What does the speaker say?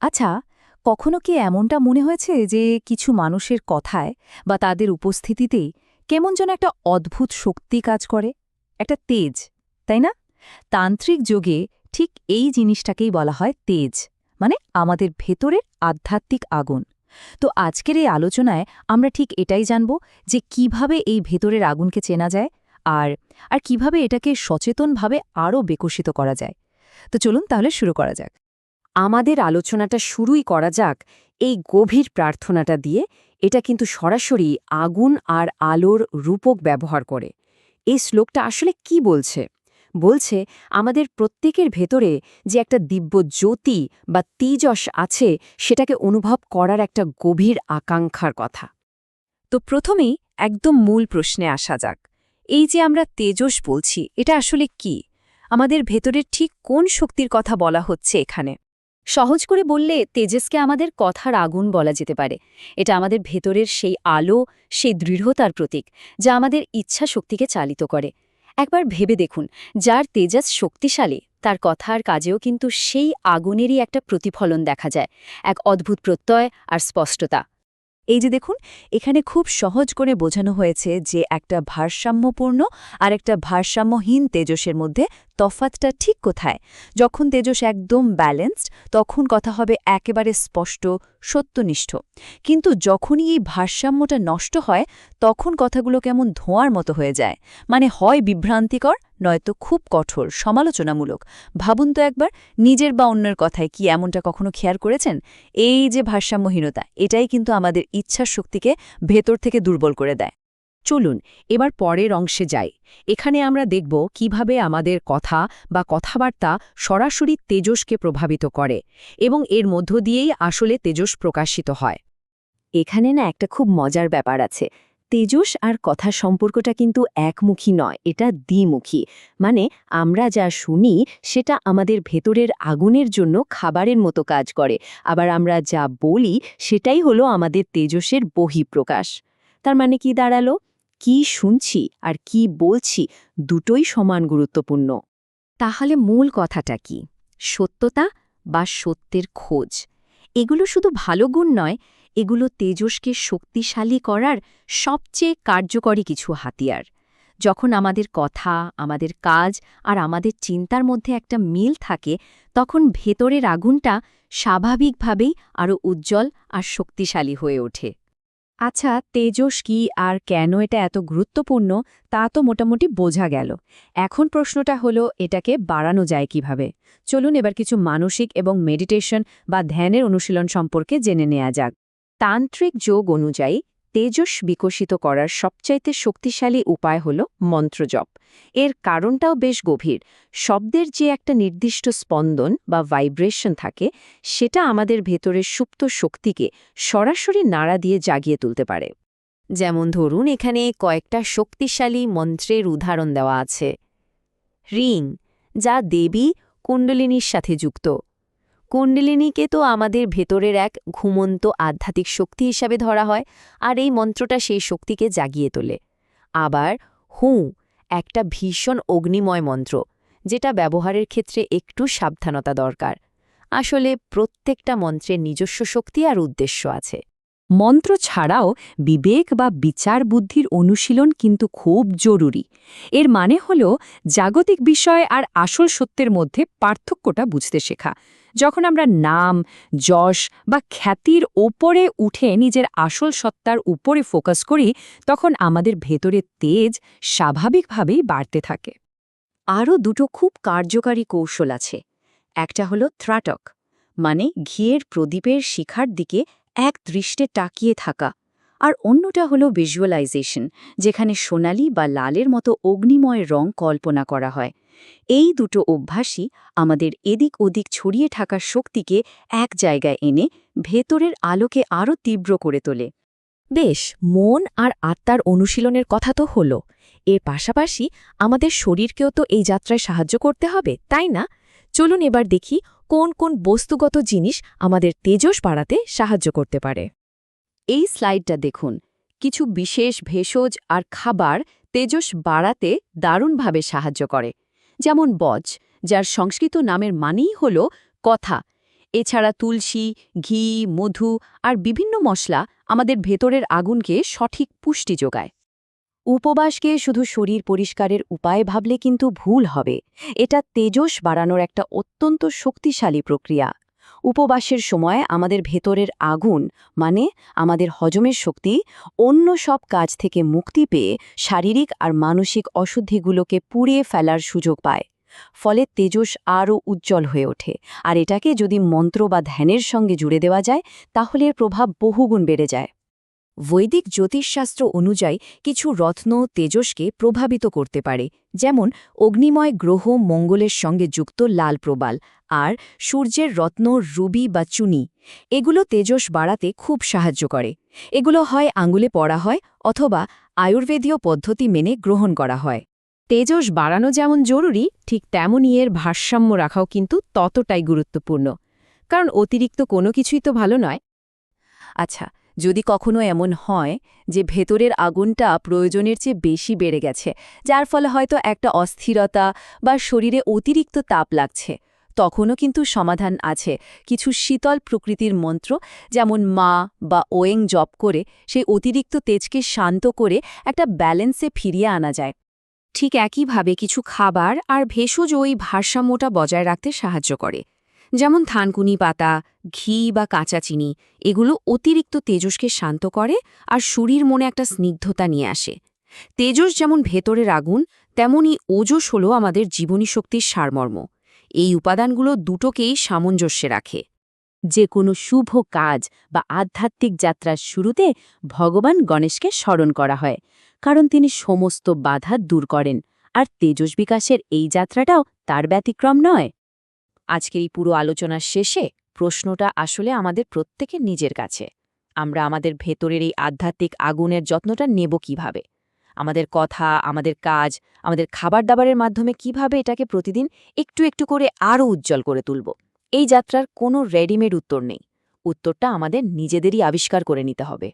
আচ্ছা, কখনো কি এমনটা মনে হয়েছে যে কিছু মানুষের কথায় বা তাদের উপস্থিতিতেই কেমন যেন একটা অদ্ভুত শক্তি কাজ করে? একটা তেজ, তাই না? তান্ত্রিক যোগে ঠিক এই জিনিসটাকেই বলা হয় তেজ, মানে আমাদের ভেতরের আধ্যাত্মিক আগুন। তো আজকের এই আলোচনায় আমরা ঠিক এটাই জানব যে কিভাবে এই ভেতরের আগুনকে চেনা যায় আর আর কিভাবে এটাকে সচেতনভাবে আরও বিকশিত করা যায়। তো চলুন তাহলে শুরু করা যাক। আমাদের আলোচনাটা শুরুই করা যাক এই গভীর প্রার্থনাটা দিয়ে। এটা কিন্তু সরাসরি আগুন আর আলোর রূপক ব্যবহার করে। এই শ্লোকটা আসলে কি বলছে? বলছে আমাদের প্রত্যেকের ভেতরে যে একটা দিব্য জ্যোতি বা তেজস আছে, সেটাকে অনুভব করার একটা গভীর আকাঙ্ক্ষার কথা। তো প্রথমেই একদম মূল প্রশ্নে আসা যাক। এই যে আমরা তেজস বলছি, এটা আসলে কি? আমাদের ভেতরের ঠিক কোন শক্তির কথা বলা হচ্ছে এখানে? সহজ করে বললে তেজসকে আমাদের কথার আগুন বলা যেতে পারে। এটা আমাদের ভেতরের সেই আলো, সেই দৃঢ়তার প্রতীক, যা আমাদের ইচ্ছা শক্তিকে চালিত করে। একবার ভেবে দেখুন, যার তেজস শক্তিশালী তার কথা আর কাজেও কিন্তু সেই আগুনেরই একটা প্রতিফলন দেখা যায়, এক অদ্ভুত প্রত্যয় আর স্পষ্টতা। এই যে দেখুন, এখানে খুব সহজ করে বোঝানো হয়েছে যে একটা ভারসাম্যপূর্ণ আর একটা ভারসাম্যহীন তেজসের মধ্যে তফাতটা ঠিক কোথায়। যখন তেজস একদম ব্যালেন্সড, তখন কথা হবে একেবারে স্পষ্ট, সত্যনিষ্ঠ। কিন্তু যখনই এই ভারসাম্যটা নষ্ট হয়, তখন কথাগুলো কেমন ধোঁয়ার মতো হয়ে যায়। মানে হয় বিভ্রান্তিকর, নয়তো খুব কঠোর, সমালোচনামূলক। ভাবুন তো একবার, নিজের বা অন্যের কথায় কি এমনটা কখনো খেয়াল করেছেন? এই যে ভারসাম্যহীনতা, এটাই কিন্তু আমাদের ইচ্ছার শক্তিকে ভেতর থেকে দুর্বল করে দেয়। চলুন এবার পরের অংশে যাই। এখানে আমরা দেখব কিভাবে আমাদের কথা বা কথাবার্তা সরাসরি তেজসকে প্রভাবিত করে এবং এর মধ্য দিয়েই আসলে তেজস প্রকাশিত হয়। এখানে না একটা খুব মজার ব্যাপার আছে। তেজস আর কথা সম্পর্কটা কিন্তু একমুখী নয়, এটা দ্বিমুখী। মানে আমরা যা শুনি সেটা আমাদের ভেতরের আগুনের জন্য খাবারের মতো কাজ করে, আবার আমরা যা বলি সেটাই হলো আমাদের তেজসের বহিঃপ্রকাশ। তার মানে কি দাঁড়ালো? কি শুনছি আর কি বলছি দুটোই সমান গুরুত্বপূর্ণ। তাহলে মূল কথাটা কি? সত্যতা বা সত্যের খোঁজ। এগুলো শুধু ভালো গুণ নয়, এগুলো তেজসকে শক্তিশালী করার সবচেয়ে কার্যকরী কিছু হাতিয়ার। যখন আমাদের কথা, আমাদের কাজ আর আমাদের চিন্তার মধ্যে একটা মিল থাকে, তখন ভেতরের আগুনটা স্বাভাবিকভাবেই আরও উজ্জ্বল আর শক্তিশালী হয়ে ওঠে। আচ্ছা, তেজস কি আর কেন এটা এত গুরুত্বপূর্ণ তা তো মোটামুটি বোঝা গেল। এখন প্রশ্নটা হলো, এটাকে বাড়ানো যায় কিভাবে? চলুন এবার কিছু মানসিক এবং মেডিটেশন বা ধ্যানের অনুশীলন সম্পর্কে জেনে নেওয়া যাক। তান্ত্রিক যোগ অনুযায়ী তেজস বিকশিত করার সবচাইতে শক্তিশালী উপায় হল মন্ত্রজপ। এর কারণটাও বেশ গভীর। শব্দের যে একটা নির্দিষ্ট স্পন্দন বা ভাইব্রেশন থাকে, সেটা আমাদের ভেতরের সুপ্ত শক্তিকে সরাসরি নাড়া দিয়ে জাগিয়ে তুলতে পারে। যেমন ধরুন, এখানে কয়েকটা শক্তিশালী মন্ত্রের উদাহরণ দেওয়া আছে। রিং, যা দেবী কুণ্ডলিনীর সাথে যুক্ত। কুণ্ডলিনীকে তো আমাদের ভেতরের এক ঘুমন্ত আধ্যাত্মিক শক্তি হিসাবে ধরা হয়, আর এই মন্ত্রটা সেই শক্তিকে জাগিয়ে তোলে। আবার হুঁ, একটা ভীষণ অগ্নিময় মন্ত্র, যেটা ব্যবহারের ক্ষেত্রে একটু সাবধানতা দরকার। আসলে প্রত্যেকটা মন্ত্রের নিজস্ব শক্তি আর উদ্দেশ্য আছে। মন্ত্র ছাড়াও বিবেক বা বিচার বুদ্ধির অনুশীলন কিন্তু খুব জরুরি। এর মানে হল জাগতিক বিষয় আর আসল সত্যের মধ্যে পার্থক্যটা বুঝতে শেখা। যখন আমরা নাম, যশ বা খ্যাতির ওপরে উঠে নিজের আসল সত্তার উপরে ফোকাস করি, তখন আমাদের ভেতরে তেজ স্বাভাবিকভাবেই বাড়তে থাকে। আরও দুটো খুব কার্যকারী কৌশল আছে। একটা হলো থ্রাটক, মানে ঘিয়ের প্রদীপের শিখার দিকে এক দৃষ্টে তাকিয়ে থাকা। আর অন্যটা হলো ভিজুয়ালাইজেশন, যেখানে সোনালি বা লালের মতো অগ্নিময় রং কল্পনা করা হয়। এই দুটো অভ্যাসই আমাদের এদিক ওদিক ছড়িয়ে থাকা শক্তিকে এক জায়গায় এনে ভেতরের আলোকে আরও তীব্র করে তোলে। বেশ, মন আর আত্মার অনুশীলনের কথা তো হলো। এর পাশাপাশি আমাদের শরীরকেও তো এই যাত্রায় সাহায্য করতে হবে, তাই না? চলুন এবার দেখি কোন কোন বস্তুগত জিনিস আমাদের তেজস বাড়াতে সাহায্য করতে পারে। এই স্লাইডটা দেখুন। কিছু বিশেষ ভেষজ আর খাবার তেজস বাড়াতে দারুণভাবে সাহায্য করে। যেমন বজ, যার সংস্কৃত নামের মানেই হল কথা। এছাড়া তুলসী, ঘি, মধু আর বিভিন্ন মশলা আমাদের ভেতরের আগুনকে সঠিক পুষ্টি যোগায়। উপবাসকে শুধু শরীর পরিষ্কারের উপায় ভাবলে কিন্তু ভুল হবে। এটা তেজস বাড়ানোর একটা অত্যন্ত শক্তিশালী প্রক্রিয়া। উপবাসের সময় আমাদের ভেতরের আগুন মানে আমাদের হজমের শক্তি অন্য সব কাজ থেকে মুক্তি পেয়ে শারীরিক আর মানসিক অশুদ্ধিগুলোকে পুড়িয়ে ফেলার সুযোগ পায়। ফলে তেজস আরও উজ্জ্বল হয়ে ওঠে। আর এটাকে যদি মন্ত্র বা ধ্যানের সঙ্গে জুড়ে দেওয়া যায় তাহলে এর প্রভাব বহুগুণ বেড়ে যায়। বৈদিক জ্যোতিষশাস্ত্র অনুযায়ী কিছু রত্ন তেজসকে প্রভাবিত করতে পারে, যেমন অগ্নিময় গ্রহ মঙ্গলের সঙ্গে যুক্ত লাল প্রবাল আর সূর্যের রত্ন রুবি বা চুনি। এগুলো তেজস বাড়াতে খুব সাহায্য করে। এগুলো হয় আঙুলে পরা হয় অথবা আয়ুর্বেদীয় পদ্ধতি মেনে গ্রহণ করা হয়। তেজস বাড়ানো যেমন জরুরি, ঠিক তেমনই এর ভারসাম্য রাখাও কিন্তু ততটাই গুরুত্বপূর্ণ, কারণ অতিরিক্ত কোনো কিছুই তো ভালো নয়। আচ্ছা, যদি কখনো এমন হয় যে ভেতরের আগুনটা প্রয়োজনের চেয়ে বেশি বেড়ে গেছে, যার ফলে হয়তো একটা অস্থিরতা বা শরীরে অতিরিক্ত তাপ লাগছে, তখনও কিন্তু সমাধান আছে। কিছু শীতল প্রকৃতির মন্ত্র যেমন মা বা ওয়েং জপ করে সেই অতিরিক্ত তেজকে শান্ত করে একটা ব্যালেন্সে ফিরিয়ে আনা যায়। ঠিক একইভাবে কিছু খাবার আর ভেষজ ওই ভারসাম্যটা বজায় রাখতে সাহায্য করে, যেমন থানকুনি পাতা, ঘি বা কাঁচা চিনি। এগুলো অতিরিক্ত তেজসকে শান্ত করে আর শরীর মনে একটা স্নিগ্ধতা নিয়ে আসে। তেজস যেমন ভেতরের আগুন, তেমনই ওজস হল আমাদের জীবনী শক্তির সারমর্ম। এই উপাদানগুলো দুটোকেই সামঞ্জস্যে রাখে। যে কোনো শুভ কাজ বা আধ্যাত্মিক যাত্রার শুরুতে ভগবান গণেশকে স্মরণ করা হয়, কারণ তিনি সমস্ত বাধা দূর করেন। আর তেজস বিকাশের এই যাত্রাটাও তার ব্যতিক্রম নয়। আজকের এই পুরো আলোচনার শেষে প্রশ্নটা আসলে আমাদের প্রত্যেকের নিজের কাছে। আমরা আমাদের ভেতরের এই আধ্যাত্মিক আগুনের যত্নটা নেব কিভাবে? আমাদের কথা, আমাদের কাজ, আমাদের খাবার দাবারের মাধ্যমে কিভাবে এটাকে প্রতিদিন একটু একটু করে আরও উজ্জ্বল করে তুলব? এই যাত্রার কোনো রেডিমেড উত্তর নেই। উত্তরটা আমাদের নিজেদেরই আবিষ্কার করে নিতে হবে।